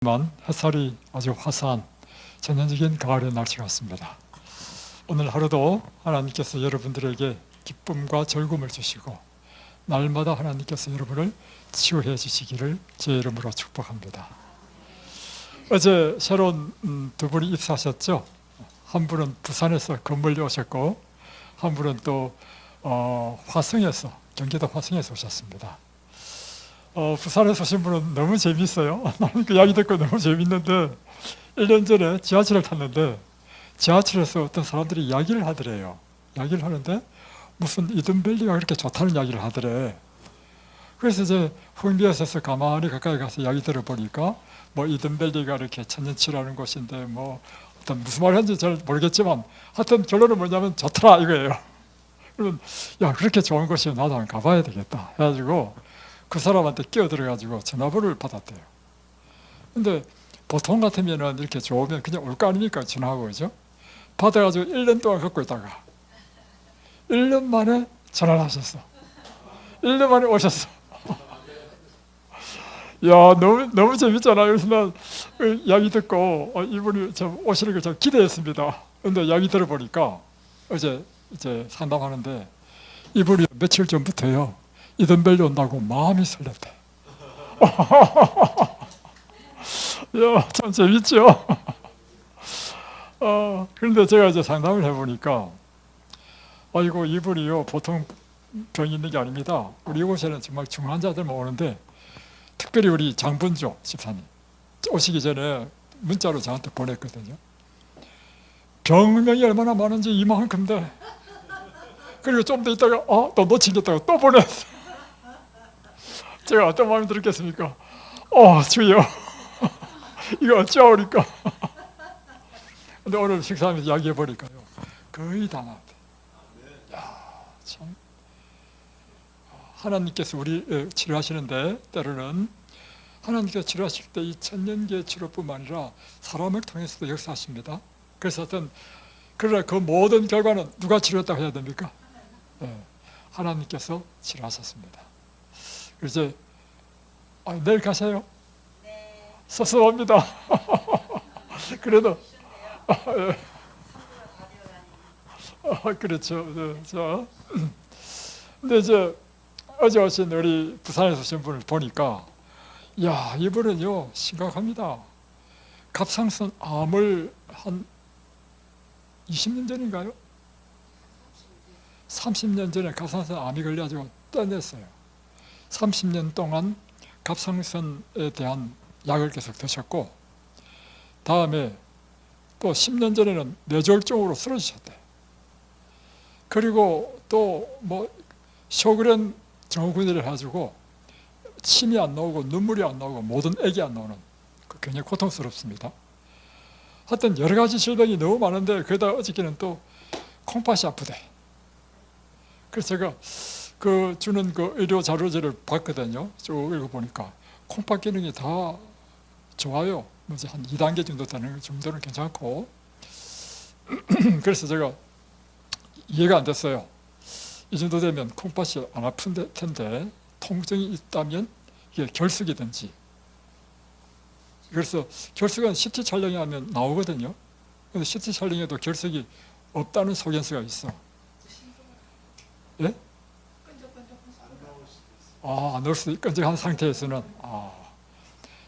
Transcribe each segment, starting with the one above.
춥지만 햇살이 아주 화사한 전형적인 가을의 날씨 같습니다. 오늘 하루도 하나님께서 여러분들에게 기쁨과 즐거움을 주시고 날마다 하나님께서 여러분을 치유해 주시기를 제 이름으로 축복합니다. 어제 새로운 두 분이 입사하셨죠? 한 분은 부산에서 건물에 오셨고 한 분은 또 화성에서, 경기도 화성에서 오셨습니다. 부산에서 오신 분은 너무 재밌어요. 나는 그 이야기 듣고 너무 재밌는데 1년 전에 지하철을 탔는데 지하철에서 어떤 사람들이 이야기를 하더래요. 이야기를 하는데 무슨 이든밸리가 그렇게 좋다는 이야기를 하더래. 그래서 이제 흥미있어서 가만히 가까이 가서 이야기 들어보니까 뭐 이든밸리가 이렇게 천년치라는 곳인데 뭐 어떤 무슨 말 하는지 잘 모르겠지만 하여튼 결론은 뭐냐면 좋더라 이거예요. 그러면 야, 그렇게 좋은 곳이면 나도 한번 가봐야 되겠다 해가지고 그 사람한테 끼어들어가지고 전화번호를 받았대요. 근데 보통 같으면은 이렇게 좋으면 그냥 올 거 아닙니까? 전화하고, 그죠? 받아가지고 1년 동안 갖고 있다가 1년 만에 전화를 하셨어. 1년 만에 오셨어. 야, 너무 재밌잖아요. 그래서 난 이야기 듣고 이분이 오시는 걸 좀 기대했습니다. 근데 이야기 들어보니까 어제 이제 상담하는데 이분이 며칠 전부터요, 이든밸리 온다고 마음이 설렜대. 야, 참 재밌죠? 그런데 제가 이제 상담을 해보니까 아이고, 이분이요 보통 병이 있는 게 아닙니다. 우리 이곳에는 정말 중환자들만 오는데 특별히 우리 장분조 집사님 오시기 전에 문자로 저한테 보냈거든요. 병명이 얼마나 많은지 이만큼인데, 그리고 좀 더 있다가 또 놓치겠다고 또 보냈어. 제가 어떤 마음이 들었겠습니까? 주여 이거 어찌하오리까. 근데 오늘 식사하면서 이야기해 보니까요, 거의 다 나왔대. 야, 참 하나님께서 우리 치료하시는데 때로는 하나님께서 치료하실 때 이 천년계 치료뿐만 아니라 사람을 통해서도 역사하십니다. 그래서 그러나 그 모든 결과는 누가 치료했다고 해야 됩니까? 하나님께서 치료하셨습니다. 이제 내일 가세요? 네. 섭섭합니다. 그래도 그렇죠. 네, 자, 근데 이제 어제 오신 우리 부산에서 오신 분을 보니까 야, 이분은요 심각합니다. 갑상선 암을 한 20년 전인가요? 30년 전에 갑상선 암이 걸려가지고 떠냈어요. 30년 동안 갑상선에 대한 약을 계속 드셨고, 다음에 또 10년 전에는 뇌졸중으로 쓰러지셨대. 그리고 또 뭐 쇼그렌 증후군을 해가지고 침이 안 나오고 눈물이 안 나오고 모든 액이 안 나오는, 굉장히 고통스럽습니다. 하여튼 여러 가지 질병이 너무 많은데 그러다 어저께는 또 콩팥이 아프대. 그래서 제가 그 주는 그 의료 자료지를 봤거든요. 쭉 읽어보니까 콩팥 기능이 다 좋아요. 뭐지 한 2단계 정도 되는 정도는 괜찮고. 그래서 제가 이해가 안 됐어요. 이 정도 되면 콩팥이 안 아픈 텐데 통증이 있다면 이게 결석이든지. 그래서 결석은 CT 촬영하면 나오거든요. 근데 CT 촬영에도 결석이 없다는 소견서가 있어. 예? 안 나올 수도 있고, 끈적한 상태에서는.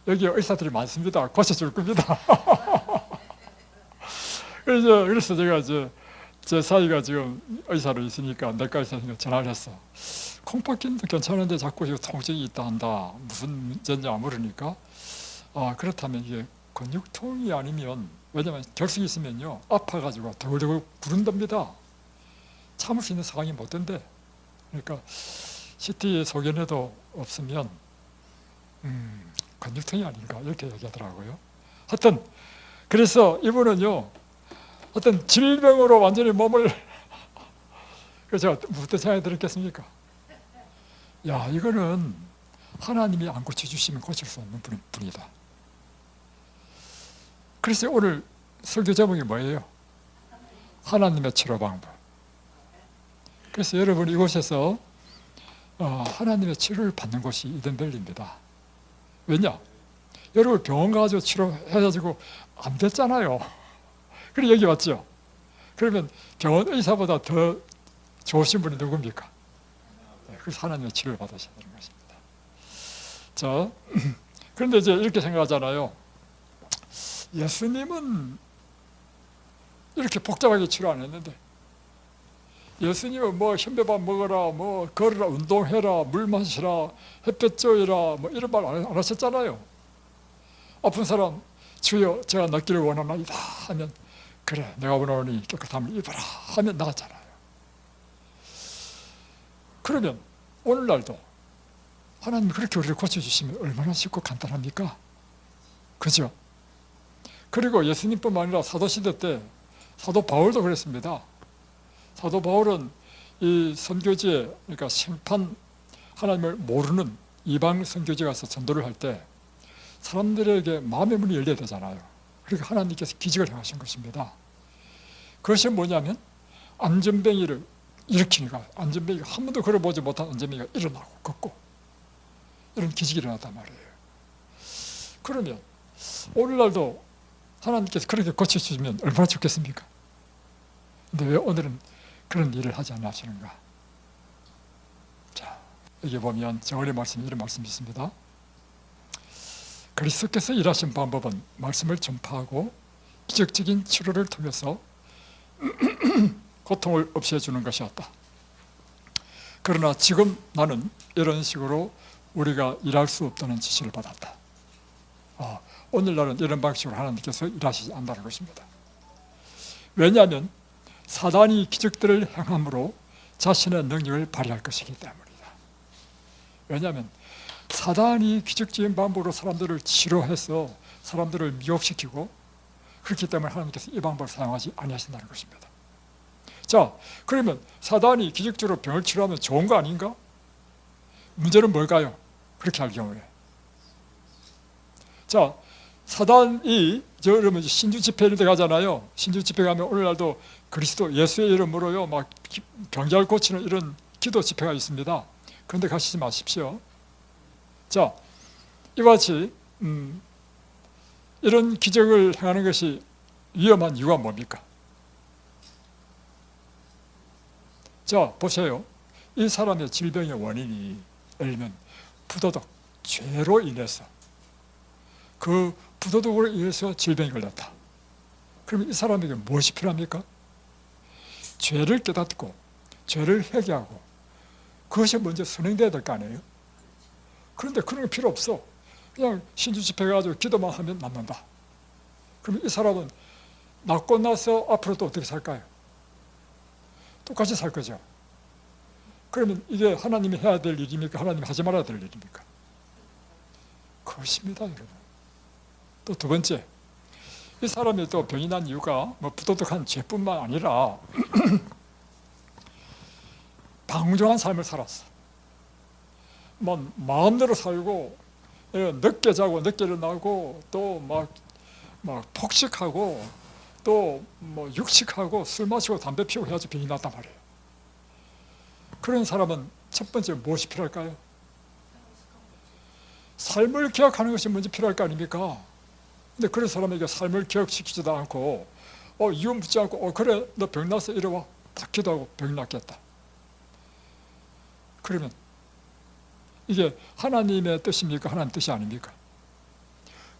여기 의사들이 많습니다. 고쳐줄 겁니다. 그래서 제가 이제 제 사이가 지금 의사로 있으니까 내과 의사한테 전화를 했어. 콩팥 기능도 괜찮은데 자꾸 통증이 있다 한다. 무슨 문제냐 물으니까 그렇다면 이게 근육통이 아니면, 왜냐면 결석이 있으면요 아파가지고 더글더글 구른답니다. 참을 수 있는 상황이 못 된대. 그러니까 CT 소견에도 없으면 근육통이 아닌가 이렇게 얘기하더라고요. 하여튼 그래서 이분은요 어떤 질병으로 완전히 몸을 그래서 제가 무슨 생각이 들었겠습니까? 야, 이거는 하나님이 안 고쳐주시면 고칠 수 없는 분이다. 그래서 오늘 설교 제목이 뭐예요? 하나님의 치료 방법. 그래서 여러분 이곳에서 하나님의 치료를 받는 곳이 이든밸리입니다. 왜냐? 여러분 병원 가서 치료해가지고 안 됐잖아요. 그래 여기 왔죠. 그러면 병원 의사보다 더 좋으신 분이 누굽니까? 그래서 하나님의 치료를 받으셔야 되는 것입니다. 자, 그런데 이제 이렇게 생각하잖아요. 예수님은 이렇게 복잡하게 치료 안 했는데, 예수님은 뭐 현배밥 먹어라, 뭐 걸어라, 운동해라, 물 마시라, 햇볕 쬐라, 뭐 이런 말 안 하셨잖아요. 아픈 사람 주여 제가 낫기를 원하나이다 하면 그래 내가 원하노니 깨끗함을 입어라 하면 나았잖아요. 그러면 오늘날도 하나님이 그렇게 우리를 고쳐주시면 얼마나 쉽고 간단합니까? 그죠? 그리고 예수님뿐만 아니라 사도시대 때 사도 바울도 그랬습니다. 사도 바울은 이 선교지에, 그러니까 생판 하나님을 모르는 이방 선교지에 가서 전도를 할 때 사람들에게 마음의 문이 열려야 되잖아요. 그러니까 하나님께서 기적을 행하신 것입니다. 그것이 뭐냐면 안전뱅이를 일으키니까, 안전뱅이가 한 번도 걸어보지 못한 안전뱅이가 일어나고 걷고 이런 기적이 일어났단 말이에요. 그러면 오늘날도 하나님께서 그렇게 고쳐주시면 얼마나 좋겠습니까? 근데 왜 오늘은 그런 일을 하지 않나 하시는가? 자, 여기 보면 저울의 말씀이 이런 말씀이 있습니다. 그리스도께서 일하신 방법은 말씀을 전파하고 기적적인 치료를 통해서 고통을 없애주는 것이었다. 그러나 지금 나는 이런 식으로 우리가 일할 수 없다는 지시를 받았다. 오늘날은 이런 방식으로 하나님께서 일하시지 않는다는 것입니다. 왜냐하면 사단이 기적들을 행함으로 자신의 능력을 발휘할 것이기 때문이다. 왜냐하면 사단이 기적적인 방법으로 사람들을 치료해서 사람들을 미혹시키고, 그렇기 때문에 하나님께서 이 방법을 사용하지 아니하신다는 것입니다. 자, 그러면 사단이 기적적으로 병을 치료하면 좋은 거 아닌가? 문제는 뭘까요? 그렇게 할 경우에, 자, 사단이 여러분 신주 집회 이런 데 가잖아요. 신주 집회 가면 오늘날도 그리스도 예수의 이름으로요 막 병자를 고치는 이런 기도 집회가 있습니다. 그런데 가시지 마십시오. 자, 이와 같이 이런 기적을 행하는 것이 위험한 이유가 뭡니까? 자, 보세요. 이 사람의 질병의 원인이 예를 들면 부도덕, 죄로 인해서, 그 부도덕으로 인해서 질병이 걸렸다. 그러면 이 사람에게 무엇이 필요합니까? 죄를 깨닫고 죄를 회개하고 그것이 먼저 선행돼야 될 거 아니에요? 그런데 그런 게 필요 없어. 그냥 신주 집회 가지고 기도만 하면 낫는다. 그러면 이 사람은 낫고 나서 앞으로 또 어떻게 살까요? 똑같이 살 거죠. 그러면 이게 하나님이 해야 될 일입니까? 하나님이 하지 말아야 될 일입니까? 그것입니다, 여러분. 또 두 번째, 이 사람이 또 병이 난 이유가 뭐 부도덕한 죄뿐만 아니라 방종한 삶을 살았어. 뭐 마음대로 살고 늦게 자고 늦게 일어나고 또 막 폭식하고 또 뭐 육식하고 술 마시고 담배 피우고 해야지 병이 났단 말이에요. 그런 사람은 첫 번째 무엇이 필요할까요? 삶을 기억하는 것이 먼저 필요할 거 아닙니까? 근데 그런 사람에게 삶을 기억시키지도 않고 이유 묻지 않고 그래 너 병 났어 이리 와 딱 기도하고 병 낫겠다. 그러면 이게 하나님의 뜻입니까? 하나님 뜻이 아닙니까?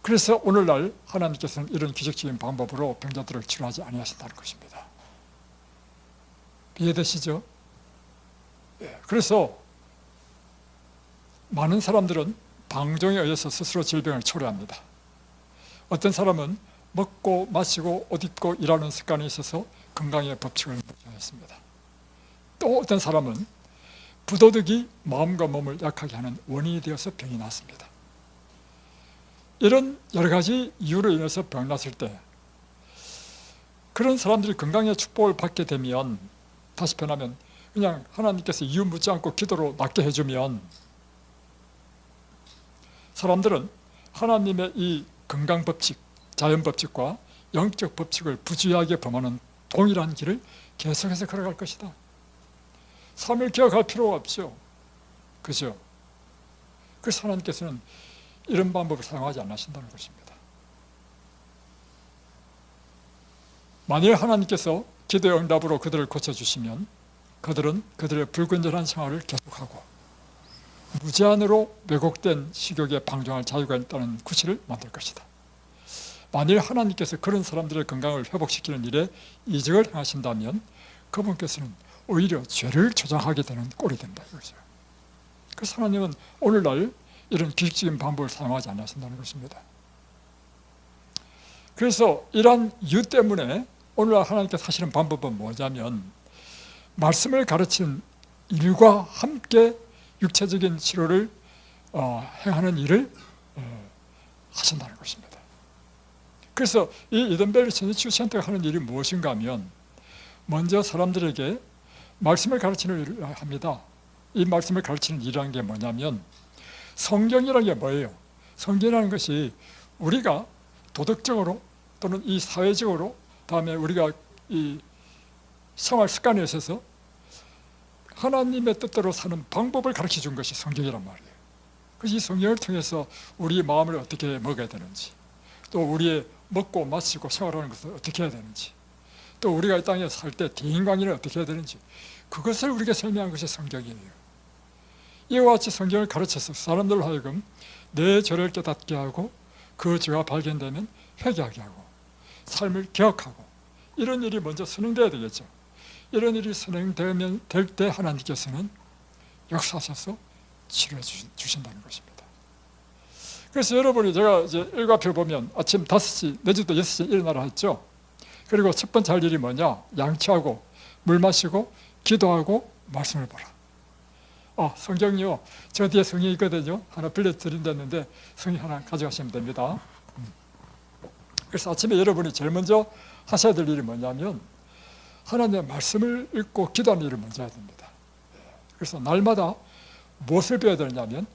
그래서 오늘날 하나님께서는 이런 기적적인 방법으로 병자들을 치료하지 아니하신다는 것입니다. 이해되시죠? 그래서 많은 사람들은 방종에 의해서 스스로 질병을 초래합니다. 어떤 사람은 먹고 마시고 옷 입고 일하는 습관이 있어서 건강의 법칙을 무시했습니다. 또 어떤 사람은 부도덕이 마음과 몸을 약하게 하는 원인이 되어서 병이 났습니다. 이런 여러 가지 이유로 인해서 병 났을 때 그런 사람들이 건강의 축복을 받게 되면, 다시 표현하면 그냥 하나님께서 이유 묻지 않고 기도로 낫게 해주면 사람들은 하나님의 이 건강 법칙, 자연 법칙과 영적 법칙을 부주의하게 범하는 동일한 길을 계속해서 걸어갈 것이다. 삶을 기억할 필요가 없죠. 그죠? 그래서 하나님께서는 이런 방법을 사용하지 않으신다는 것입니다. 만일 하나님께서 기도의 응답으로 그들을 고쳐주시면 그들은 그들의 불건전한 생활을 계속하고 무제한으로 왜곡된 식욕에 방종할 자유가 있다는 구실을 만들 것이다. 만일 하나님께서 그런 사람들의 건강을 회복시키는 일에 이적을 행하신다면 그분께서는 오히려 죄를 조장하게 되는 꼴이 된다 이거죠. 그래서 하나님은 오늘날 이런 기식적인 방법을 사용하지 않으신다는 것입니다. 그래서 이러한 이유 때문에 오늘날 하나님께서 하시는 방법은 뭐냐면 말씀을 가르치는 일과 함께 육체적인 치료를 행하는 일을 하신다는 것입니다. 그래서 이 이든밸리 치유센터가 하는 일이 무엇인가 하면 먼저 사람들에게 말씀을 가르치는 일을 합니다. 이 말씀을 가르치는 일이라는 게 뭐냐면 성경이라는 게 뭐예요? 성경이라는 것이 우리가 도덕적으로 또는 이 사회적으로 다음에 우리가 이 생활 습관에 있어서 하나님의 뜻대로 사는 방법을 가르쳐 준 것이 성경이란 말이에요. 그래서 이 성경을 통해서 우리 마음을 어떻게 먹어야 되는지, 또 우리의 먹고 마시고 생활하는 것을 어떻게 해야 되는지, 또 우리가 이 땅에 살 때 대인관계를 어떻게 해야 되는지, 그것을 우리에게 설명한 것이 성경이에요. 이와 같이 성경을 가르쳐서 사람들로 하여금 내 죄를 깨닫게 하고 그 죄가 발견되면 회개하게 하고 삶을 개혁하고 이런 일이 먼저 선행돼야 되겠죠. 이런 일이 선행되면 될 때 하나님께서는 역사하셔서 치료해 주신다는 것입니다. 그래서 여러분이 제가 이제 일과표 보면 아침 5시 내지도 6시에 일어나라 했죠. 그리고 첫 번째 할 일이 뭐냐? 양치하고 물 마시고 기도하고 말씀을 보라. 성경이요. 저 뒤에 성경이 있거든요. 하나 빌려드린다는데 성경 하나 가져가시면 됩니다. 그래서 아침에 여러분이 제일 먼저 하셔야 될 일이 뭐냐면 하나님의 말씀을 읽고 기도하는 일을 먼저 해야 됩니다. 그래서 날마다 무엇을 배워야 되냐면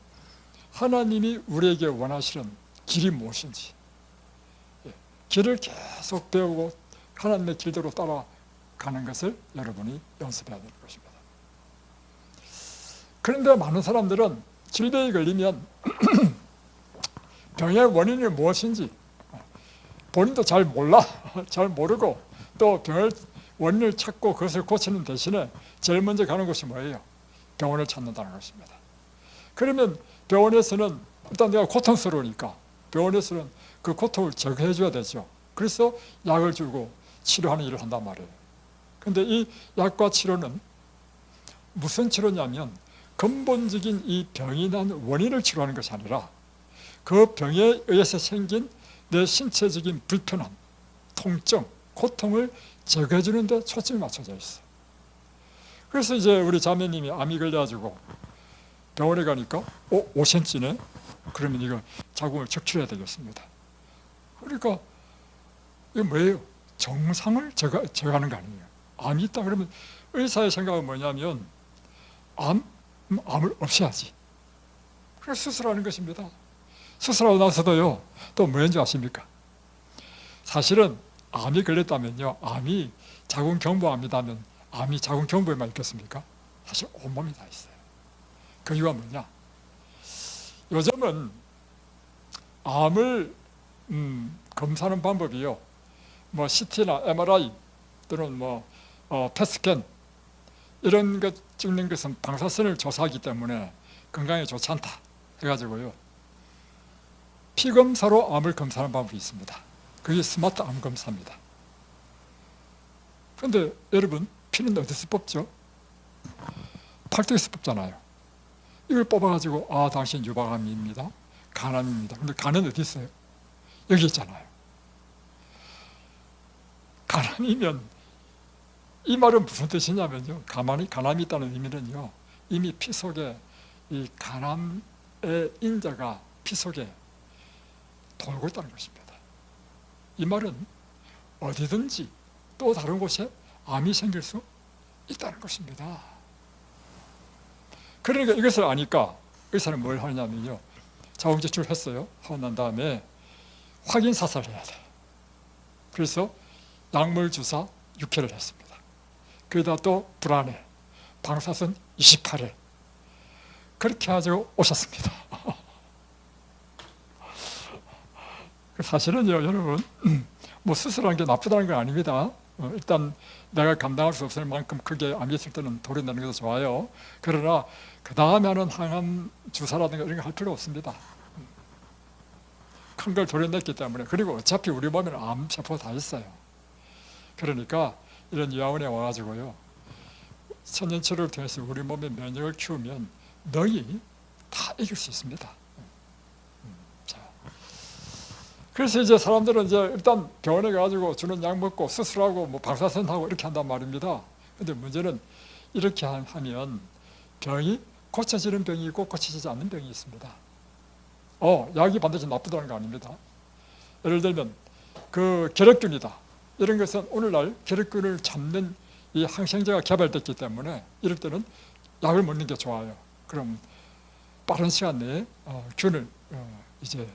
하나님이 우리에게 원하시는 길이 무엇인지 길을 계속 배우고 하나님의 길대로 따라가는 것을 여러분이 연습해야 되는 것입니다. 그런데 많은 사람들은 질병이 걸리면 병의 원인이 무엇인지 본인도 잘 몰라, 잘 모르고 또 병을 원인을 찾고 그것을 고치는 대신에 제일 먼저 가는 곳이 뭐예요? 병원을 찾는다는 것입니다. 그러면 병원에서는 일단 내가 고통스러우니까 병원에서는 그 고통을 제거해 줘야 되죠. 그래서 약을 주고 치료하는 일을 한단 말이에요. 그런데 이 약과 치료는 무슨 치료냐면 근본적인 이 병이 난 원인을 치료하는 것이 아니라 그 병에 의해서 생긴 내 신체적인 불편함, 통증, 고통을 제거해 주는 데 초점이 맞춰져 있어요. 그래서 이제 우리 자매님이 암이 걸려가지고 병원에 가니까 5cm네? 그러면 이거 자궁을 적출해야 되겠습니다. 그러니까 이거 뭐예요? 정상을 제거하는 거 아니에요. 암이 있다 그러면 의사의 생각은 뭐냐면 암을 없애야지. 그래서 수술하는 것입니다. 수술하고 나서도요, 또 뭐인지 아십니까? 사실은 암이 걸렸다면요, 암이 자궁경부암이라면 암이 자궁경부에만 있겠습니까? 사실 온몸이 다 있어요. 그 이유가 뭐냐? 요즘은 암을 검사하는 방법이요, 뭐 CT나 MRI 또는 펫스캔 이런 것 찍는 것은 방사선을 조사하기 때문에 건강에 좋지 않다 해가지고요, 피검사로 암을 검사하는 방법이 있습니다. 그게 스마트 암 검사입니다. 그런데 여러분, 피는 어디서 뽑죠? 팔뚝에서 뽑잖아요. 이걸 뽑아가지고 당신 유방암입니다, 간암입니다. 근데 간은 어디 있어요? 여기 있잖아요. 간암이면 이 말은 무슨 뜻이냐면요, 간암이 있다는 의미는요, 이미 피 속에 이 간암의 인자가 피 속에 돌고 있다는 것입니다. 이 말은 어디든지 또 다른 곳에 암이 생길 수 있다는 것입니다. 그러니까 이것을 아니까 의사는 뭘 하냐면요, 자궁 제출했어요. 하고 난 다음에 확인 사살을 해야 돼. 그래서 약물 주사 6회를 했습니다. 그러다 또 불안해, 방사선 28회 그렇게 가지고 오셨습니다. 사실은요, 여러분, 뭐 수술하는 게 나쁘다는 건 아닙니다. 일단 내가 감당할 수 없을 만큼 크게 암이 있을 때는 도려내는 것도 좋아요. 그러나 그 다음에 하는 항암 주사라든가 이런 거 할 필요 없습니다. 큰 걸 도려냈기 때문에. 그리고 어차피 우리 몸에는 암세포가 다 있어요. 그러니까 이런 요양원에 와가지고요, 천연치료를 통해서 우리 몸의 면역을 키우면 능히 다 이길 수 있습니다. 자, 그래서 이제 사람들은 이제 일단 병원에 가가지고 주는 약 먹고 수술하고 뭐 방사선하고 이렇게 한단 말입니다. 근데 문제는 이렇게 하면 병이 고쳐지는 병이 있고 고쳐지지 않는 병이 있습니다. 약이 반드시 나쁘다는 거 아닙니다. 예를 들면 그 결핵균이다, 이런 것은 오늘날 결핵균을 잡는 이 항생제가 개발됐기 때문에 이럴 때는 약을 먹는 게 좋아요. 그럼 빠른 시간 내에 균을 이제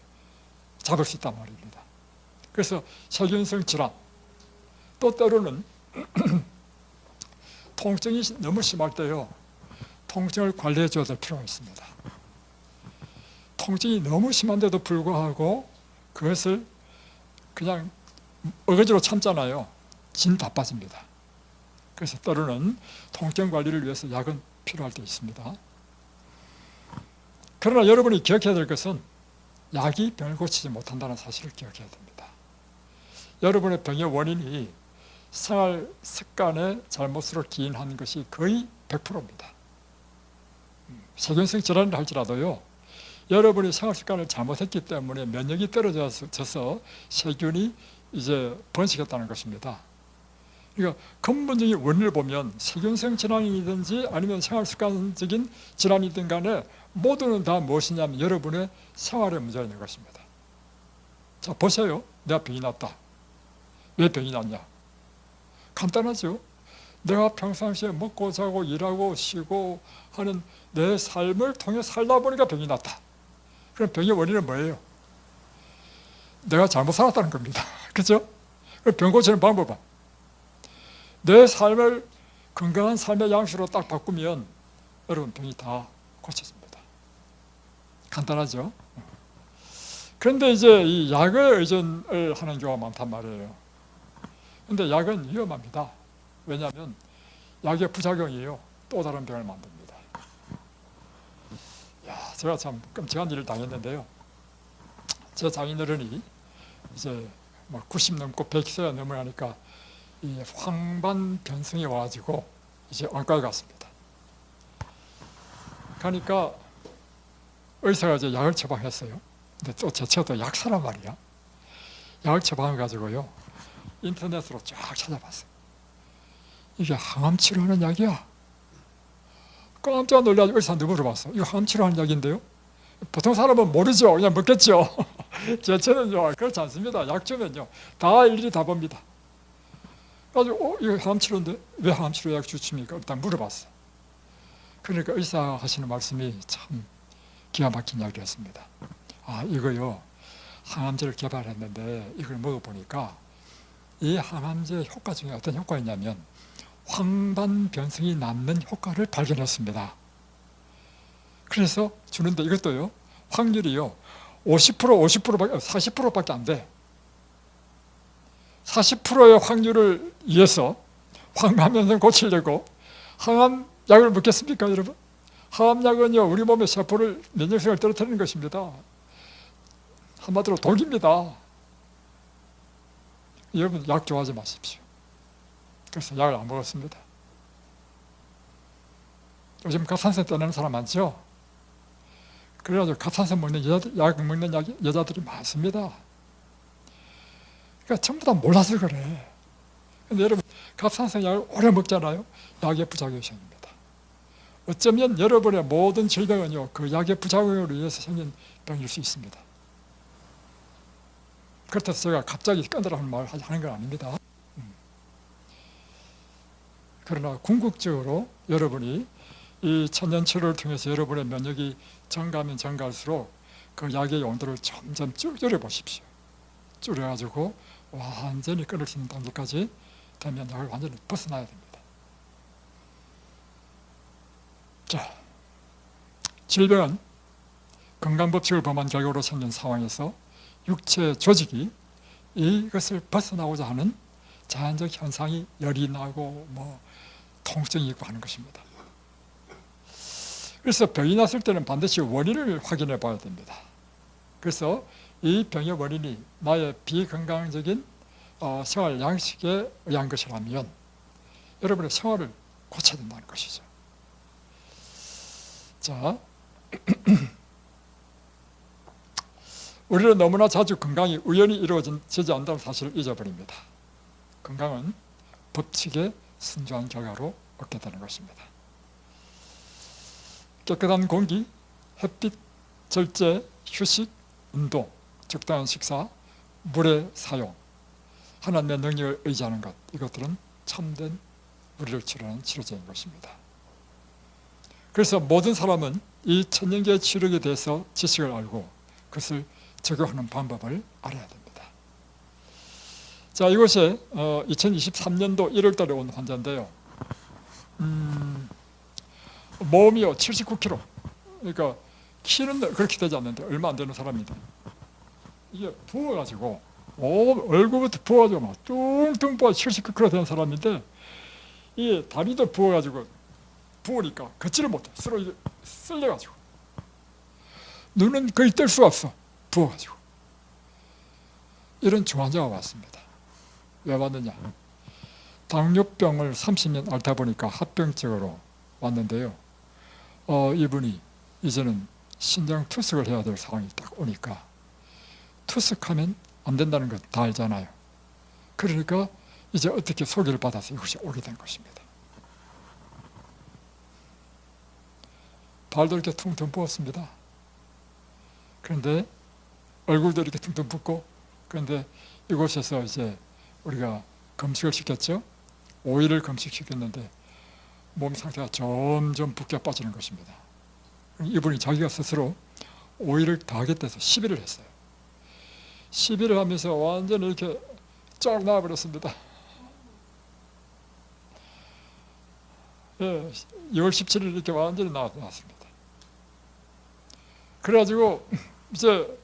잡을 수 있단 말입니다. 그래서 세균성 질환, 또 때로는 통증이 너무 심할 때요, 통증을 관리해 줘야 될 필요가 있습니다. 통증이 너무 심한데도 불구하고 그것을 그냥 어거지로 참잖아요. 진 다 빠집니다. 그래서 때로는 통증 관리를 위해서 약은 필요할 때 있습니다. 그러나 여러분이 기억해야 될 것은 약이 병을 고치지 못한다는 사실을 기억해야 됩니다. 여러분의 병의 원인이 생활 습관의 잘못으로 기인하는 것이 거의 100%입니다. 세균성 질환을 할지라도요, 여러분이 생활 습관을 잘못했기 때문에 면역이 떨어져서 세균이 이제 번식했다는 것입니다. 그러니까 근본적인 원인을 보면 세균성 질환이든지 아니면 생활 습관적인 질환이든 간에 모두는 다 무엇이냐면 여러분의 생활에 문제가 있는 것입니다. 자, 보세요. 내가 병이 났다. 왜 병이 났냐? 간단하죠. 내가 평상시에 먹고 자고 일하고 쉬고 하는 내 삶을 통해 살다 보니까 병이 났다. 그럼 병의 원인은 뭐예요? 내가 잘못 살았다는 겁니다. 그렇죠? 병 고치는 방법은 내 삶을 건강한 삶의 양식으로 딱 바꾸면 여러분 병이 다 고쳐집니다. 간단하죠? 그런데 이제 이 약에 의존을 하는 경우가 많단 말이에요. 그런데 약은 위험합니다. 왜냐하면 약의 부작용이에요. 또 다른 병을 만듭니다. 제가 참 끔찍한 일을 당했는데요. 제 장인어른이 이제 90 넘고 100세가 넘어가니까 이 황반변성이 와가지고 이제 안과에 갔습니다. 가니까 의사가 이제 약을 처방했어요. 근데 또 제가 약사란 말이야. 약을 처방해가지고요, 인터넷으로 쫙 찾아봤어요. 이게 항암 치료하는 약이야. 깜짝 놀라서 의사한테 물어봤어. 이거 항암 치료하는 약인데요? 보통 사람은 모르죠. 그냥 먹겠죠. 제처는요 그렇지 않습니다. 약 주면요 다 일일이 다 봅니다. 그래가지고 이거 항암 치료인데 왜 항암 치료 약 주십니까? 일단 물어봤어. 그러니까 의사 하시는 말씀이 참 기가 막힌 이야기였습니다. 이거요, 항암제를 개발했는데 이걸 먹어보니까 이 항암제 효과 중에 어떤 효과였냐면 황반변성이 낫는 효과를 발견했습니다. 그래서 주는데 이것도요, 확률이요 50%밖에 40%밖에 안 돼. 40%의 확률을 위해서 황반변성 고치려고 항암약을 먹겠습니까, 여러분? 항암약은요 우리 몸의 세포를, 면역성을 떨어뜨리는 것입니다. 한마디로 독입니다. 여러분 약 좋아하지 마십시오. 그래서 약을 안 먹었습니다. 요즘 갑상선 떠나는 사람 많죠? 그래가지고 갑상선 먹는 약 먹는 여자들이 많습니다. 그러니까 전부 다 몰라서 그래. 근데 여러분 갑상선 약을 오래 먹잖아요. 약의 부작용이 생깁니다. 어쩌면 여러분의 모든 질병은요 그 약의 부작용으로 인해서 생긴 병일 수 있습니다. 그렇다고 제가 갑자기 끊으라는 말을 하는 건 아닙니다. 그러나 궁극적으로 여러분이 이 천연치료를 통해서 여러분의 면역이 증가하면 증가할수록 그 약의 용도를 점점 줄여보십시오. 줄여가지고 완전히 끊을 수 있는 단계까지 되면 약을 완전히 벗어나야 됩니다. 자, 질병은 건강법칙을 범한 결과로 생긴 상황에서 육체 조직이 이것을 벗어나고자 하는 자연적 현상이 열이 나고 뭐 통증이 있고 하는 것입니다. 그래서 병이 났을 때는 반드시 원인을 확인해 봐야 됩니다. 그래서 이 병의 원인이 나의 비건강적인 생활 양식에 의한 것이라면 여러분의 생활을 고쳐야 된다는 것이죠. 자, 우리는 너무나 자주 건강이 우연히 이루어지지 않는다는 사실을 잊어버립니다. 건강은 법칙에 순종한 결과로 얻게 되는 것입니다. 깨끗한 공기, 햇빛, 절제, 휴식, 운동, 적당한 식사, 물의 사용, 하나님의 능력을 의지하는 것, 이것들은 참된 우리를 치료하는 치료제인 것입니다. 그래서 모든 사람은 이 천년계 치료에 대해서 지식을 알고 그것을 적용하는 방법을 알아야 됩니다. 자, 이곳에 2023년도 1월 달에 온 환자인데요. 몸이요 79kg. 그러니까 키는 그렇게 되지 않는데 얼마 안 되는 사람인데 이게 부어가지고 얼굴부터 부어가지고 막 뚱뚱 부어 79kg 되는 사람인데 이 다리도 부어가지고 부으니까 걷지를 못해. 서로 쓸려가지고 눈은 거의 뜰 수가 없어. 부어가지고 이런 중환자가 왔습니다. 왜 왔느냐? 당뇨병을 30년 앓다 보니까 합병증으로 왔는데요. 이분이 이제는 신장 투석을 해야 될 상황이 딱 오니까 투석하면 안 된다는 것 다 알잖아요. 그러니까 이제 어떻게 소개를 받아서 이것이 오게 된 것입니다. 발도 이렇게 퉁퉁 부었습니다. 그런데 얼굴도 이렇게 퉁퉁 붓고, 그런데 이곳에서 이제 우리가 금식을 시켰죠. 5일을 금식시켰는데 몸 상태가 점점 붓게 빠지는 것입니다. 이분이 자기가 스스로 5일을 더 하겠다 해서 10일을 했어요. 10일을 하면서 완전히 이렇게 쫙 나와버렸습니다. 예, 2월 17일 이렇게 완전히 나왔습니다. 그래가지고 이제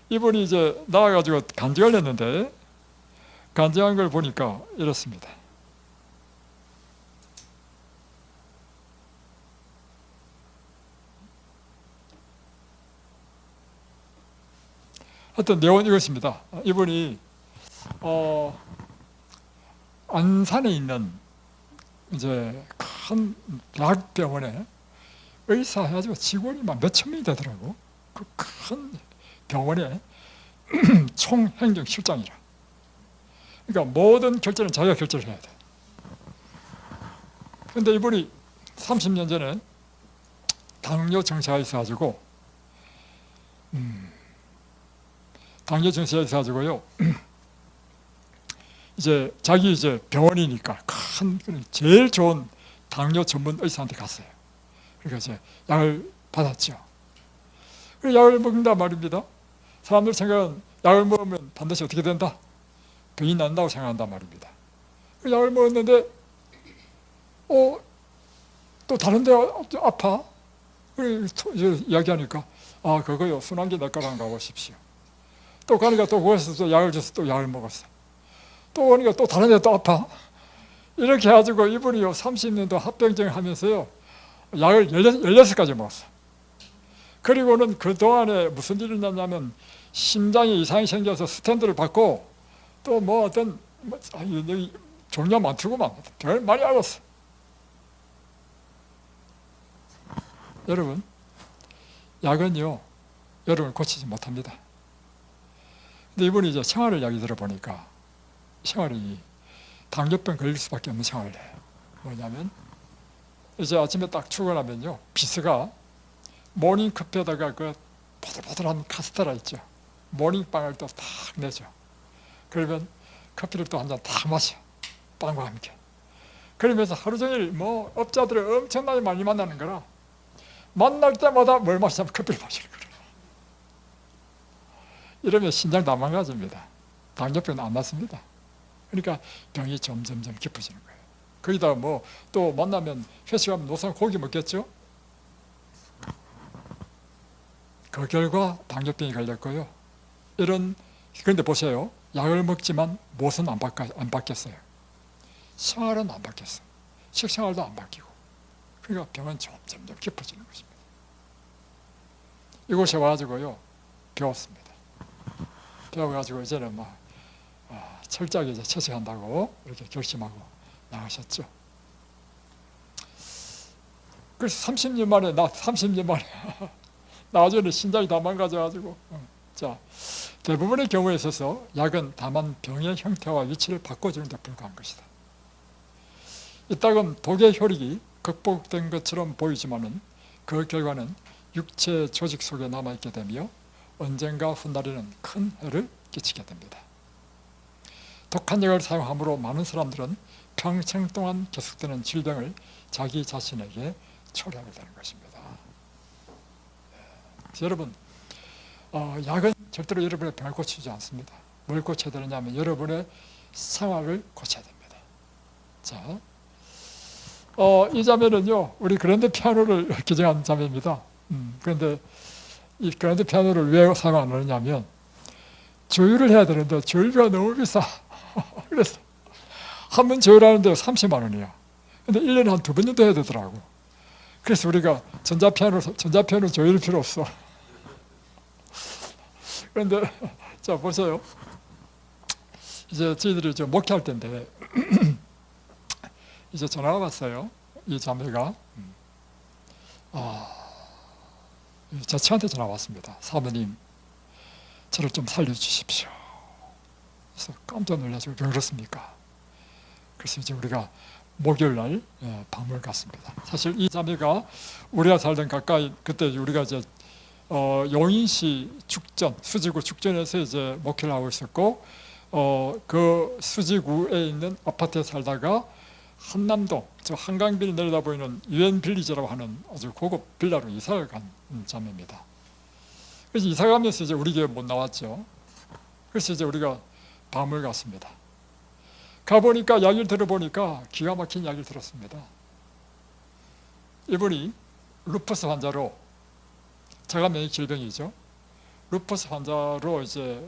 이분이 이제 나와가지고 간증을 했는데 간증한 걸 보니까 이렇습니다. 하여튼 내용은 이것입니다. 이분이 안산에 있는 이제 큰 약병원에 의사 해가지고 직원이 막 몇천 명이 되더라고. 그 큰 병원에 총행정실장이라. 그러니까 모든 결제는 자기가 결제를 해야 돼. 그런데 이분이 30년 전에 당뇨 증세가 있어가지고 당뇨 증세가 있어가지고요. 이제 자기 이제 병원이니까 큰 제일 좋은 당뇨 전문 의사한테 갔어요. 그러니까 이제 약을 받았죠. 그 약을 먹는단 말입니다. 사람들 생각은 약을 먹으면 반드시 어떻게 된다? 병이 난다고 생각한단 말입니다. 그 약을 먹었는데 또 다른 데 아파? 그래 이야기하니까 그거요 순환기 내과랑 가보십시오. 또 가니까 또 거기서 또 약을 줘서 또 약을 먹었어. 또 오니까 또 다른 데 또 아파. 이렇게 해가지고 이분이요 30년도 합병증 하면서요 약을 16가지 먹었어. 그리고는 그동안에 무슨 일이 있냐면 심장에 이상이 생겨서 스탠드를 받고 또 뭐 어떤 종류가 많더구만. 별 많이 알았어. 여러분, 약은요 여러분을 고치지 못합니다. 근데 이분이 이제 생활을 이야기 들어보니까 생활이 당뇨병 걸릴 수밖에 없는 생활을 해요. 뭐냐면 이제 아침에 딱 출근하면요 비스가 모닝커피에다가 그 보들보들한 카스테라 있죠. 모닝빵을 또 딱 내죠. 그러면 커피를 또 한 잔 딱 마셔. 빵과 함께. 그러면서 하루 종일 뭐 업자들을 엄청나게 많이 만나는 거라 만날 때마다 뭘 마시냐면 커피를 마시는 거예요. 이러면 신장 다 망가집니다. 당뇨병은 안 낫습니다. 그러니까 병이 점점점 깊어지는 거예요. 거기다가 뭐 또 만나면 회식하면 노상 고기 먹겠죠? 그 결과 당뇨병이 걸렸고요. 이런 그런데 보세요. 약을 먹지만 못은 안 바뀌었어요. 생활은 안 바뀌었어요. 식생활도 안 바뀌고. 그러니까 병은 점점 깊어지는 것입니다. 이곳에 와가지고요, 배웠습니다. 배워가지고 이제는 철저하게 이제 채식한다고 이렇게 결심하고 나가셨죠. 그래서 30년 만에, 30년 만에, 나중에 신장이 다 망가져가지고, 자, 대부분의 경우에 있어서 약은 다만 병의 형태와 위치를 바꿔주는 데 불과한 것이다. 이따금 독의 효력이 극복된 것처럼 보이지만은 그 결과는 육체 조직 속에 남아있게 되며 언젠가 훗날에는 큰 해를 끼치게 됩니다. 독한 약을 사용함으로 많은 사람들은 평생 동안 계속되는 질병을 자기 자신에게 초래하게 되는 것입니다. 여러분, 약은 절대로 여러분의 병을 고치지 않습니다. 뭘 고쳐야 되느냐면 여러분의 생활을 고쳐야 됩니다. 자, 이 자매는요, 우리 그랜드 피아노를 기증한 자매입니다. 그런데 이 그랜드 피아노를 왜 사용 안 하느냐면 조율을 해야 되는데 조율비가 너무 비싸. 그래서 한 번 조율하는데 30만 원이야. 근데 1년에 한 2번 정도 해야 되더라고. 그래서 우리가 전자피아노 조율 필요 없어. 그런데 자, 보세요. 이제 저희들이 목회할 때인데 이제 전화가 왔어요. 이 자매가 제 친한테 전화가 왔습니다. 사모님, 저를 좀 살려주십시오. 그래서 깜짝 놀라서 왜 그렇습니까? 그래서 이제 우리가 목요일 날 방문을 갔습니다. 사실 이 자매가 우리가 살던 가까이, 그때 우리가 이제 용인시 죽전, 수지구 죽전에서 이제 목회를 하고 있었고, 그 수지구에 있는 아파트에 살다가 한남동, 저 한강빌 내려다 보이는 유엔 빌리지라고 하는 아주 고급 빌라로 이사를 간 자매입니다. 그래서 이사 가면서 이제 우리 교회 못 나왔죠. 그래서 이제 우리가 밤을 갔습니다. 가보니까 이야기를 들어보니까 기가 막힌 이야기를 들었습니다. 이분이 루퍼스 환자로, 자가면역 질병이죠. 루퍼스 환자로 이제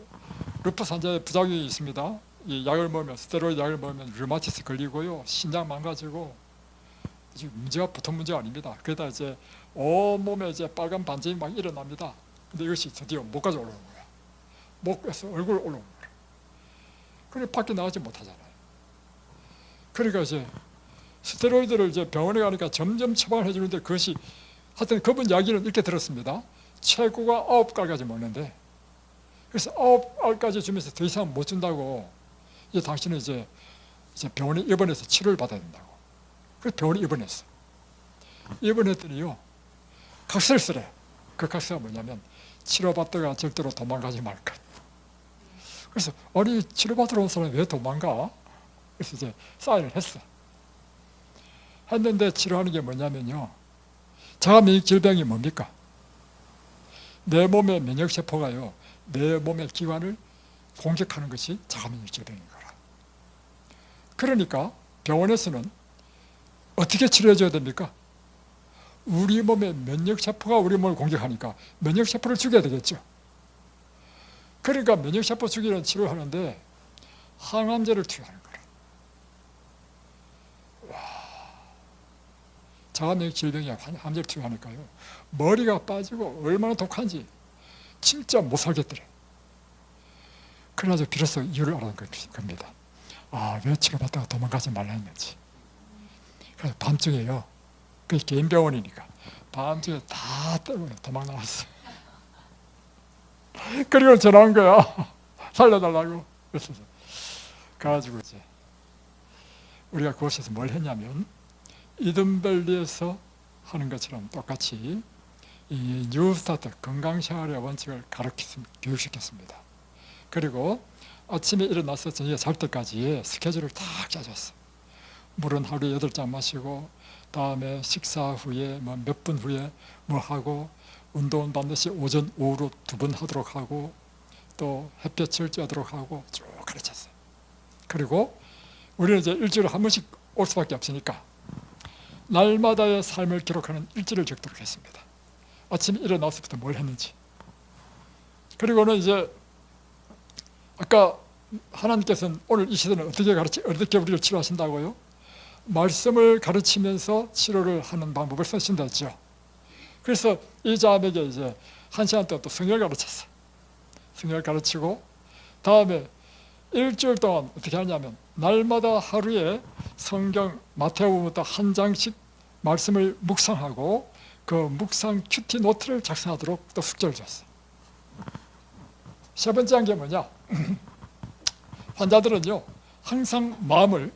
루퍼스 환자의 부작용이 있습니다. 이 약을 먹으면, 스테로이드 약을 먹으면 류마티스 걸리고요, 신장 망가지고, 문제가 보통 문제가 아닙니다. 그러다 이제 온몸에 이제 빨간 반점이 막 일어납니다. 근데 이것이 드디어 목까지 올라오는 거야. 목에서 얼굴 올라오는 거야. 그래 밖에 나가지 못하잖아요. 그러니까 이제 스테로이드를 이제 병원에 가니까 점점 처방을 해주는데, 그것이 하여튼 그분 이야기는 이렇게 들었습니다. 최고가 9알까지 먹는데, 그래서 9알까지 주면서 더 이상 못 준다고, 이제 당신은 이제 병원에 입원해서 치료를 받아야 된다고. 그래서 병원에 입원했어. 입원했더니요, 각서를 쓰래. 그 각서가 뭐냐면, 치료받다가 절대로 도망가지 말 것. 그래서 아니, 치료받으러 온 사람이 왜 도망가? 그래서 이제 사인을 했어. 했는데 치료하는 게 뭐냐면요, 자가면역 질병이 뭡니까? 내 몸의 면역세포가요, 내 몸의 기관을 공격하는 것이 자가면역 질병인 거라. 그러니까 병원에서는 어떻게 치료해줘야 됩니까? 우리 몸의 면역세포가 우리 몸을 공격하니까 면역세포를 죽여야 되겠죠. 그러니까 면역세포 죽이는 치료를 하는데 항암제를 투여하는 거라. 자가면역 질병이 항암제를 투여하니까요, 머리가 빠지고 얼마나 독한지 진짜 못 살겠더래. 그래서 비로소 이유를 알아낸 겁니다. 왜 치료받다가 도망가지 말라 했는지. 그래서 밤중에요, 그 개인 병원이니까 밤중에 다 때문에 도망 나왔어. 그리고 전화한 거야. 살려달라고. 그래서 가지고 이제 우리가 그곳에서 뭘 했냐면, 이든밸리에서 하는 것처럼 똑같이 이 뉴스타트, 건강생활의 원칙을 교육시켰습니다. 그리고 아침에 일어나서 저녁에 잘 때까지 스케줄을 딱 짜줬어. 물은 하루에 8잔 마시고, 다음에 식사 후에 몇 분 후에 뭐 하고, 운동은 반드시 오전, 오후로 2번 하도록 하고, 또 햇볕을 쬐도록 하고 쭉 가르쳤어요. 그리고 우리는 이제 일주일에 한 번씩 올 수밖에 없으니까 날마다의 삶을 기록하는 일지를 적도록 했습니다. 아침에 일어나서부터 뭘 했는지. 그리고는 이제 아까 하나님께서는 오늘 이 시대는 어떻게 우리를 치료하신다고요? 말씀을 가르치면서 치료를 하는 방법을 쓰신다 했죠. 그래서 이 자매에게 이제 1시간 동안 또 성경을 가르쳤어요. 성경을 가르치고 다음에 일주일 동안 어떻게 하냐면 날마다 하루에 성경 마태복음부터 한 장씩 말씀을 묵상하고 그 묵상 큐티 노트를 작성하도록 또 숙제를 줬어요. 세 번째 한 게 뭐냐? 환자들은요 항상 마음을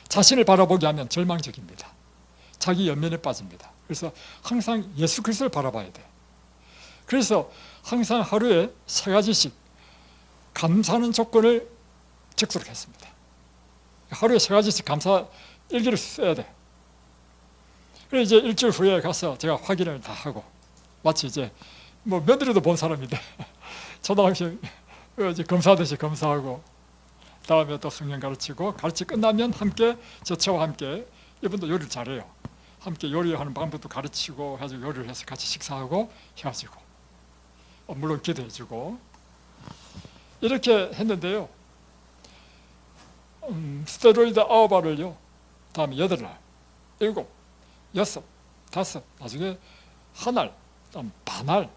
자신을 바라보게 하면 절망적입니다. 자기 연민에 빠집니다. 그래서 항상 예수 그리스도를 바라봐야 돼요. 그래서 항상 하루에 3가지씩 감사하는 조건을 적도록 했습니다. 하루에 3가지씩 감사 일기를 써야 돼요. 그래서 이제 일주일 후에 가서 제가 확인을 다 하고 마치 이제 뭐 며느리도 본 사람인데 초등학생 검사하듯이 검사하고 다음에 또 성경 가르치고 끝나면 함께 저와 함께 이분도 요리를 잘해요. 함께 요리하는 방법도 가르치고 해가지고 요리를 해서 같이 식사하고 헤어지고 물론 기도해주고 이렇게 했는데요. 스테로이드 9알을요 다음에 8알, 7, 6, 5, 나중에 한 알, 반알,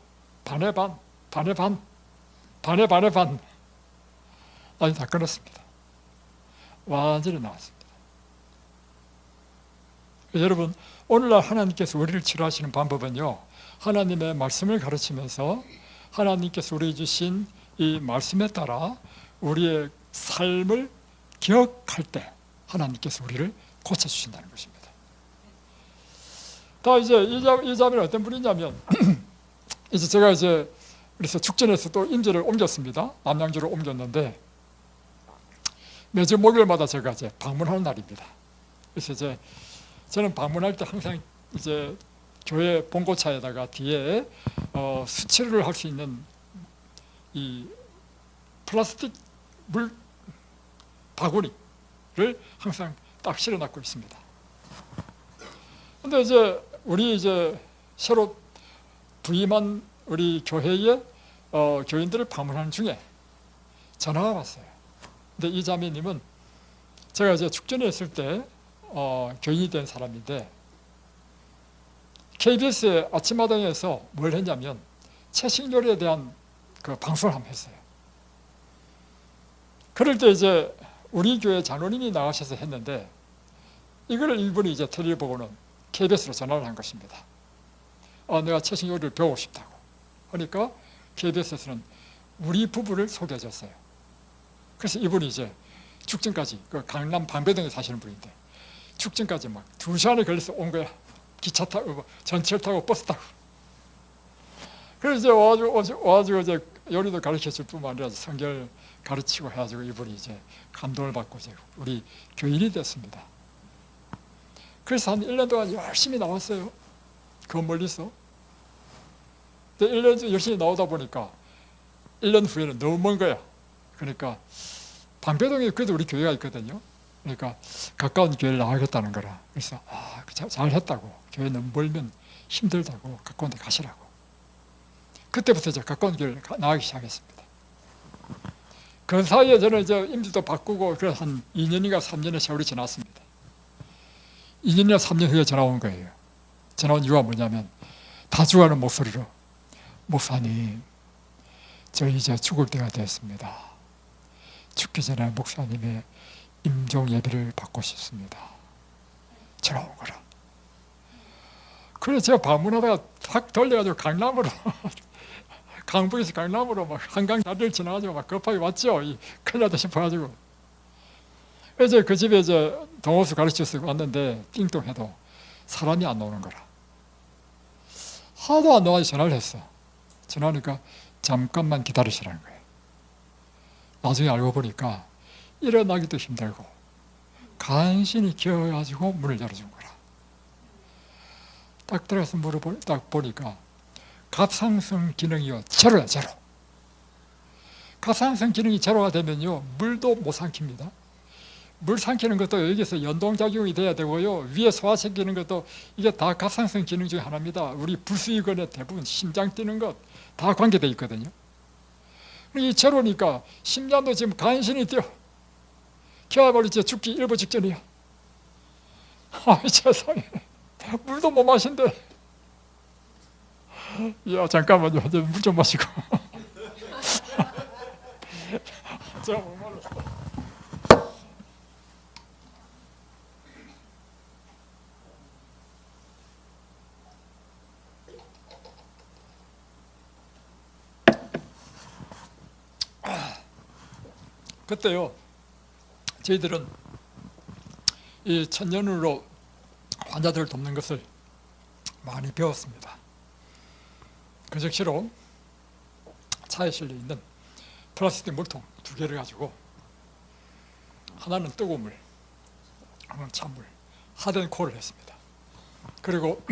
반의 반, 반의 반, 반의 반의 반 나중에 다 끊었습니다. 완전히 나왔습니다. 여러분 오늘날 하나님께서 우리를 치료하시는 방법은요 하나님의 말씀을 가르치면서 하나님께서 우리에게 주신 이 말씀에 따라 우리의 삶을 기억할 때 하나님께서 우리를 고쳐주신다는 것입니다. 다 이제 이 자매는 어떤 분이냐면 이제 제가 그래서 축전에서 또 임재를 옮겼습니다. 남양주로 옮겼는데 매주 목요일마다 제가 방문하는 날입니다. 그래서 저는 방문할 때 항상 교회 봉고차에다가 뒤에 수치를 할 수 있는 이 플라스틱 물 바구니를 항상 딱 실어놨고 있습니다. 근데 우리 새로 부임한 우리 교회의 교인들을 방문하는 중에 전화가 왔어요. 근데 이 자매님은 제가 축전에 있을 때 교인이 된 사람인데 KBS의 아침마당에서 뭘 했냐면 채식 요리에 대한 그 방송을 한번 했어요. 그럴 때 우리 교회 장로님이 나가셔서 했는데 이걸 이분이 텔레비를 보고는 KBS로 전화를 한 것입니다. 내가 채식 요리를 배우고 싶다고 하니까 KBS에서는 우리 부부를 소개해 줬어요. 그래서 이분이 축전까지 그 강남 방배동에 사시는 분인데 축전까지 막 2시간에 걸려서 온 거야. 기차 타고 전철 타고 버스 타고. 그래서 와가지고 요리도 가르쳐 줄 뿐만 아니라 성경을 가르치고 해가지고 이분이 감동을 받고 우리 교인이 됐습니다. 그래서 한 1년 동안 열심히 나왔어요. 그 멀리서. 근데 1년 열심히 나오다 보니까 1년 후에는 너무 먼 거야. 그러니까 방배동에 그래도 우리 교회가 있거든요. 그러니까 가까운 교회를 나가겠다는 거라. 그래서 잘했다고. 교회 너무 멀면 힘들다고 가까운 데 가시라고. 그때부터 가까운 교회를 나가기 시작했습니다. 그 사이에 저는 임지도 바꾸고 그래서 한 2년인가 3년의 세월이 지났습니다. 2년이나 3년 후에 전화 온 거예요. 전화 온 이유가 뭐냐면 다 죽어가는 목소리로 목사님 저 이제 죽을 때가 됐습니다. 죽기 전에 목사님의 임종 예배를 받고 싶습니다. 전화 온 거라. 그래서 제가 방문하다가 확 돌려가지고 강남으로 강북에서 강남으로 막 한강 다리를 지나가지고 막 급하게 왔죠. 큰일 났다 싶어가지고. 그래서 그 집에 동호수 가르쳐서 왔는데 띵동해도 사람이 안 나오는 거라. 하도 안 나와서 전화를 했어. 전화하니까 잠깐만 기다리시라는 거예요. 나중에 알고 보니까 일어나기도 힘들고 간신히 기어가지고 문을 열어준 거라. 딱 들어가서 딱 보니까 갑상선 기능이요 제로야 제로. 갑상선 기능이 제로가 되면요 물도 못 삼킵니다. 물 삼키는 것도 여기서 연동작용이 돼야 되고요 위에 소화시키는 것도 이게 다 갑상선 기능 중에 하나입니다. 우리 불수의근의 대부분 심장 뛰는 것 다 관계되어 있거든요. 이 제로니까 심장도 지금 간신히 뛰어. 그야말로 이제 죽기 일보 직전이야. 아이 세상에, 물도 못 마신대. 야 잠깐만요, 물 좀 마시고. 자, 그때요, 저희들은 이 천년으로 환자들을 돕는 것을 많이 배웠습니다. 그 즉시로 차에 실려 있는 플라스틱 물통 2개를 가지고, 하나는 뜨거운 물, 하나는 찬물, 핫앤콜을 했습니다. 그리고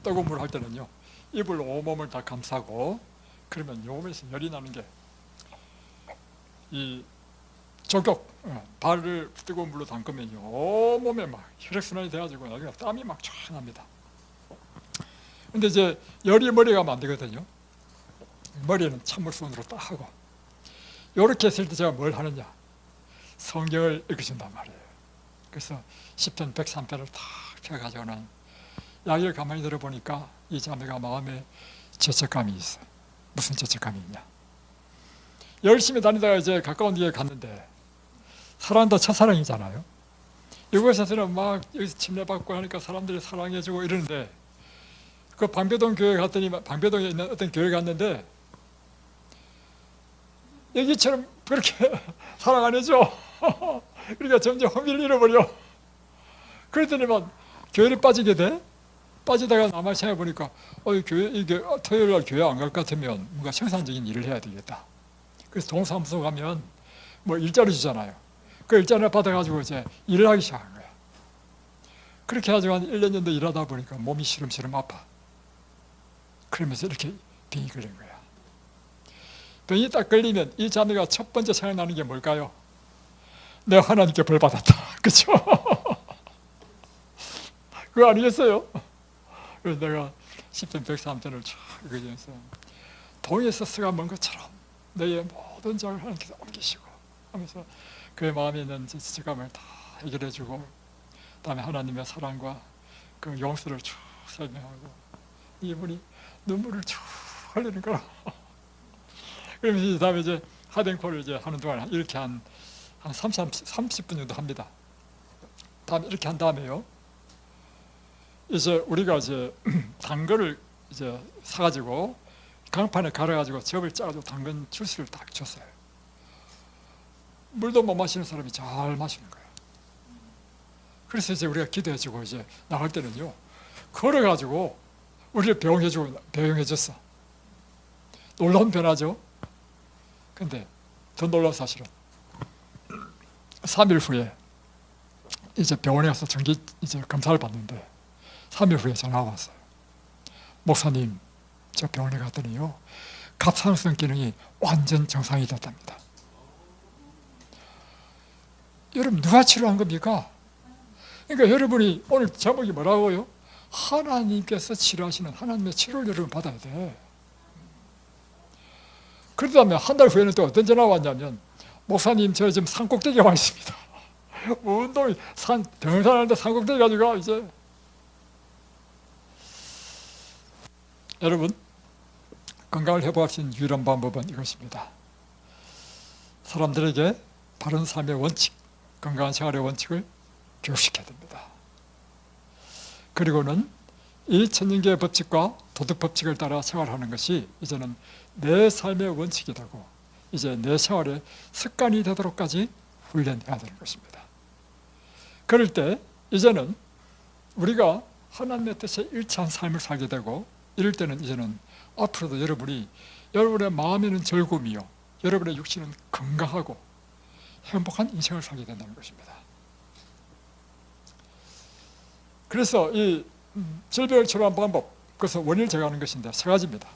뜨거운 물 할 때는요, 이불 온몸을 다 감싸고, 그러면 요 몸에서 열이 나는 게 이 저격, 발을 뜨거운 물로 담그면 요 몸에 막 혈액순환이 돼가지고 나중에 땀이 막 쫙 납니다. 근데 이제 열이 머리에 가면 안 되거든요. 머리는 찬물 수건으로 딱 하고, 요렇게 했을 때 제가 뭘 하느냐, 성경을 읽으신단 말이에요. 그래서 10편 103편을 탁 펴가지고는 이야기를 가만히 들어보니까 이 자매가 마음에 죄책감이 있어. 무슨 죄책감이 있냐, 열심히 다니다가 이제 가까운 데에 갔는데, 사랑도 첫사랑이잖아요. 이곳에서는 막 여기서 침례받고 하니까 사람들이 사랑해주고 이러는데, 그 방배동 교회 갔더니, 방배동에 있는 어떤 교회 갔는데 여기처럼 그렇게 사랑 안 해줘. 그러니까 점점 흥미를 잃어버려. 그랬더니만 교회를 빠지게 돼. 빠지다가 나만 생각해보니까 이게 토요일 날 교회 안 갈 것 같으면 뭔가 생산적인 일을 해야 되겠다. 그래서 동사무소 가면 뭐 일자리 주잖아요. 그 일자리를 받아가지고 이제 일을 하기 시작한 거야. 그렇게 해가지고 한 1년 정도 일하다 보니까 몸이 시름시름 아파. 그러면서 이렇게 병이 걸린 거야. 병이 딱 걸리면 이 자매가 첫 번째 생각나는 게 뭘까요? 내가 하나님께 벌 받았다. 그쵸? 그거 아니겠어요? 그래서 내가 10편 103편을 쫙 읽으면서, 동에서 스가 먼 것처럼 너의 모든 자를 하나님께서 옮기시고 하면서 그의 마음에 있는 죄책감을 다 해결해주고, 그다음에 하나님의 사랑과 그 용서를 쭉 설명하고, 이분이 눈물을 쭉 흘리는 거라. 그러면서 다음에 이제 핫앤콜을 이제 하는 동안 이렇게 한 30분 정도 합니다. 다음에 이렇게 한 다음에요, 이제 우리가 이제 당근을 이제 사가지고 강판에 갈아가지고 접을 짜가지고 당근 주스를 딱 줬어요. 물도 못 마시는 사람이 잘 마시는 거예요. 그래서 이제 우리가 기도해주고 이제 나갈 때는요, 걸어가지고 우리를 배웅해줬어. 놀라운 변화죠. 근데 더 놀라운 사실은 3일 후에 이제 병원에 가서 정기 이제 검사를 받는데, 3일 후에 전화가 왔어요. 목사님, 저 병원에 갔더니요, 갑상선 기능이 완전 정상이 됐답니다. 여러분, 누가 치료한 겁니까? 그러니까 여러분이 오늘 제목이 뭐라고요? 하나님께서 치료하시는 하나님의 치료를 여러분 받아야 돼. 그러다면 한 달 후에는 또 어떤 전화가 왔냐면, 목사님, 저 지금 산꼭대기에 와 있습니다. 운동이 병원 하는데 산꼭대기 가지고 이제. 여러분, 건강을 회복할 수 있는 유일한 방법은 이것입니다. 사람들에게 바른 삶의 원칙, 건강한 생활의 원칙을 교육시켜야 됩니다. 그리고는 이 천년계의 법칙과 도덕 법칙을 따라 생활하는 것이 이제는 내 삶의 원칙이 되고, 이제 내 생활의 습관이 되도록까지 훈련해야 되는 것입니다. 그럴 때 이제는 우리가 하나님의 뜻에 일치한 삶을 살게 되고, 이럴 때는 이제는 앞으로도 여러분의 마음에는 즐거움이요, 여러분의 육신은 건강하고 행복한 인생을 살게 된다는 것입니다. 그래서 이 질병을 치료하는 방법, 그래서 원인을 제거하는 것인데 3가지입니다.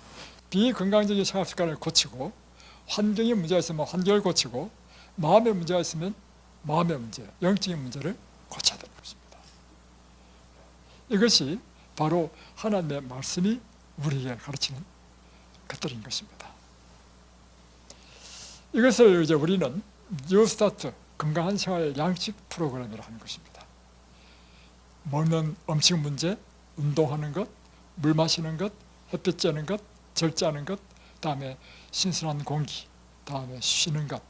비건강적인 생활 습관을 고치고, 환경에 문제가 있으면 환경을 고치고, 마음에 문제가 있으면 마음의 문제, 영적인 문제를 고쳐야 되는 것입니다. 이것이 바로 하나님의 말씀이 우리에게 가르치는 것들인 것입니다. 이것을 이제 우리는 뉴스타트, 건강한 생활 양식 프로그램이라 하는 것입니다. 먹는 음식 문제, 운동하는 것, 물 마시는 것, 햇빛 쬐는 것, 절제하는 것, 다음에 신선한 공기, 다음에 쉬는 것,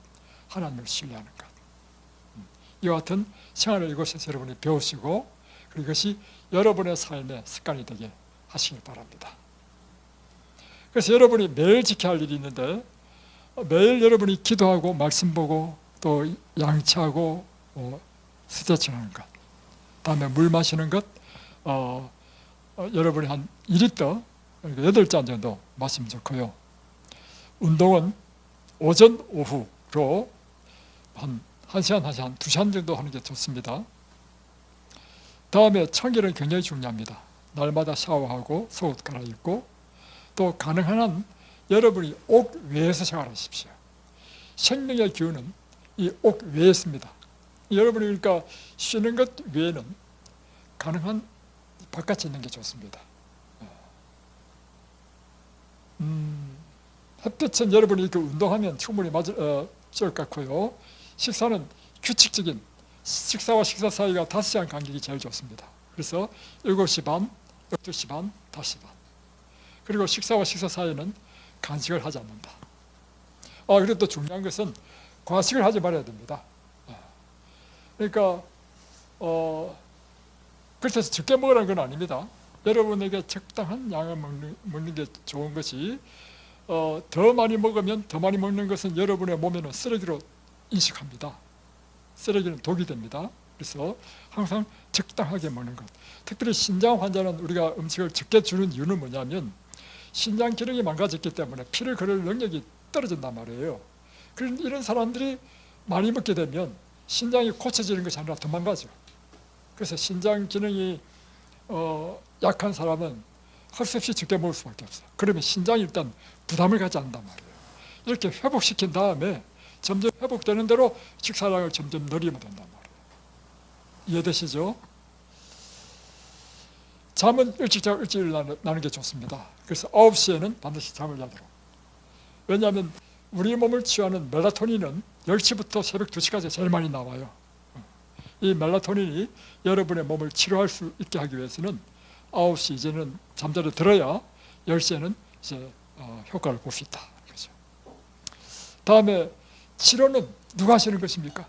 하나님을 신뢰하는 것. 이와 같은 생활을 이곳에서 여러분이 배우시고, 그리고 이것이 여러분의 삶의 습관이 되게 하시길 바랍니다. 그래서 여러분이 매일 지켜야 할 일이 있는데, 매일 여러분이 기도하고 말씀 보고 또 양치하고 스트레칭하는 것, 다음에 물 마시는 것, 여러분이 한 2리터, 그러니까 8잔 정도 마시면 좋고요. 운동은 오전, 오후로 한 1시간, 1시간, 2시간 정도 하는 게 좋습니다. 다음에 청결은 굉장히 중요합니다. 날마다 샤워하고 속옷 갈아입고, 또 가능한 한 여러분이 옥 외에서 생활하십시오. 생명의 기운은 이 옥 외에 있습니다. 여러분이 그러니까 쉬는 것 외에는 가능한 바깥에 있는 게 좋습니다. 햇빛은 여러분이 이렇게 운동하면 충분히 맞을 것 같고요. 식사는 규칙적인, 식사와 식사 사이가 5시간 간격이 제일 좋습니다. 그래서 7시 반, 12시 반, 5시 반. 그리고 식사와 식사 사이에는 간식을 하지 않는다. 그리고 또 중요한 것은 과식을 하지 말아야 됩니다. 그러니까 그렇게 해서 적게 먹으라는 건 아닙니다. 여러분에게 적당한 양을 먹는 게 좋은 것이, 더 많이 먹으면, 더 많이 먹는 것은 여러분의 몸에는 쓰레기로 인식합니다. 쓰레기는 독이 됩니다. 그래서 항상 적당하게 먹는 것. 특별히 신장 환자는 우리가 음식을 적게 주는 이유는 뭐냐면, 신장 기능이 망가졌기 때문에 피를 걸을 능력이 떨어진단 말이에요. 그런 이런 사람들이 많이 먹게 되면 신장이 고쳐지는 것이 아니라 더 망가져. 그래서 신장 기능이 약한 사람은 할 수 없이 적게 먹을 수밖에 없어. 그러면 신장이 일단 부담을 갖지 않는단 말이에요. 이렇게 회복시킨 다음에 점점 회복되는 대로 식사량을 점점 늘리면 된단 말이에요. 이해되시죠? 잠은 일찍 자고 일찍 일어나는 게 좋습니다. 그래서 9시에는 반드시 잠을 자도록. 왜냐하면 우리 몸을 치유하는 멜라토닌은 10시부터 새벽 2시까지 제일 많이 나와요. 이 멜라토닌이 여러분의 몸을 치료할 수 있게 하기 위해서는 9시 이제는 잠자리 들어야 10시에는 이제 효과를 볼 수 있다. 그렇죠? 다음에 치료는 누가 하시는 것입니까?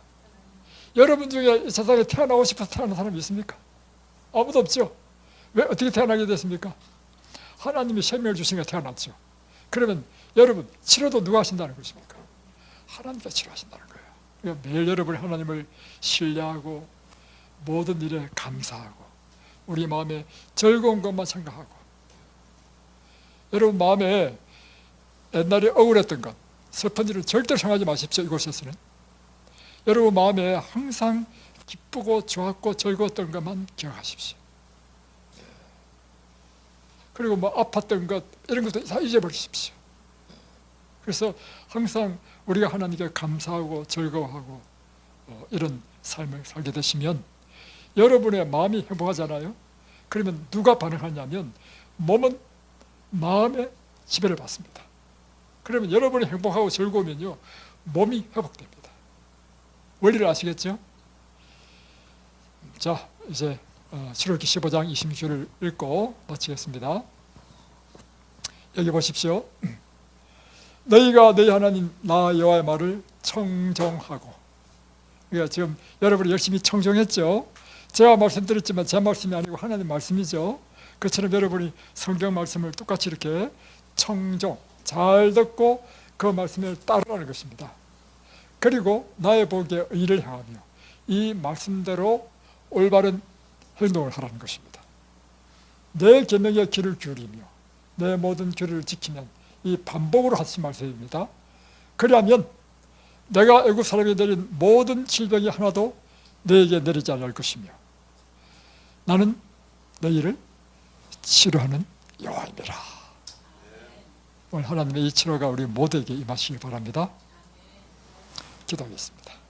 여러분 중에 세상에 태어나고 싶어서 태어난 사람이 있습니까? 아무도 없죠. 왜 어떻게 태어나게 됐습니까? 하나님이 생명을 주시니까 태어났죠. 그러면 여러분 치료도 누가 하신다는 것입니까? 하나님께서 치료하신다는 거예요. 그러니까 매일 여러분이 하나님을 신뢰하고 모든 일에 감사하고 우리 마음에 즐거운 것만 생각하고, 여러분 마음에 옛날에 억울했던 것, 슬픈 일을 절대 생각하지 마십시오. 이곳에서는 여러분 마음에 항상 기쁘고 좋았고 즐거웠던 것만 기억하십시오. 그리고 뭐 아팠던 것 이런 것도 다 잊어버리십시오. 그래서 항상 우리가 하나님께 감사하고 즐거워하고 이런 삶을 살게 되시면 여러분의 마음이 행복하잖아요. 그러면 누가 반응하냐면 몸은 마음의 지배를 받습니다. 그러면 여러분이 행복하고 즐거우면요 몸이 회복됩니다. 원리를 아시겠죠? 자, 이제 출애굽기 15장 26절을 읽고 마치겠습니다. 여기 보십시오. 너희가 너희 하나님 나 여호와의 말을 청정하고, 그러니까 지금 여러분이 열심히 청정했죠. 제가 말씀드렸지만 제 말씀이 아니고 하나님 말씀이죠. 그처럼 여러분이 성경 말씀을 똑같이 이렇게 청정, 잘 듣고 그 말씀을 따르라는 것입니다. 그리고 나의 보기에 의를 행하며 이 말씀대로 올바른 행동을 하라는 것입니다. 내 계명에 귀를 기울이며 내 모든 규례를 지키면, 이 반복으로 하신 말씀입니다. 그리하면 내가 애굽 사람이 내린 모든 질병이 하나도 너에게 내리지 않을 것이며 나는 너희를 치료하는 여호와이니라. 오늘 하나님의 이 치료가 우리 모두에게 임하시길 바랍니다. 기도하겠습니다.